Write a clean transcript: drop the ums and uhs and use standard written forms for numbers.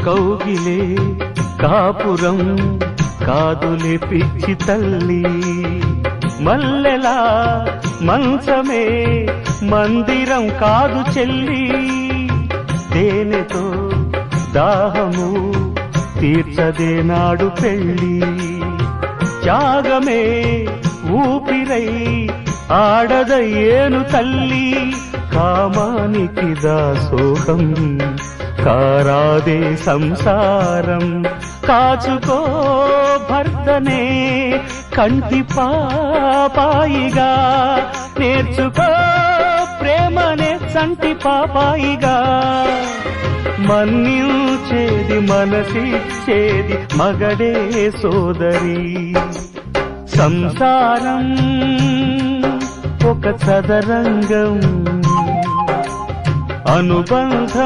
కౌగిలే కాపురం కాదులే పిచ్చి తల్లి, మల్లెలా మంచమే మందిరం కాదు చెల్లి, తేనెతో దాహము తీర్చదే నాడు పెళ్ళి, త్యాగమే ఊపిరై ఆడదయ్యేను తల్లి, కామానికి దాసోహం కారాదే సంసారం, కాచుకో భర్తనే కంటి పాపాయిగా, నేర్చుకో ప్రేమనే సంటి పాపాయిగా, మన్నించేది మనసిచ్చేది మగడే సోదరి, సంసారం ఒక చదరంగం అనుబంధం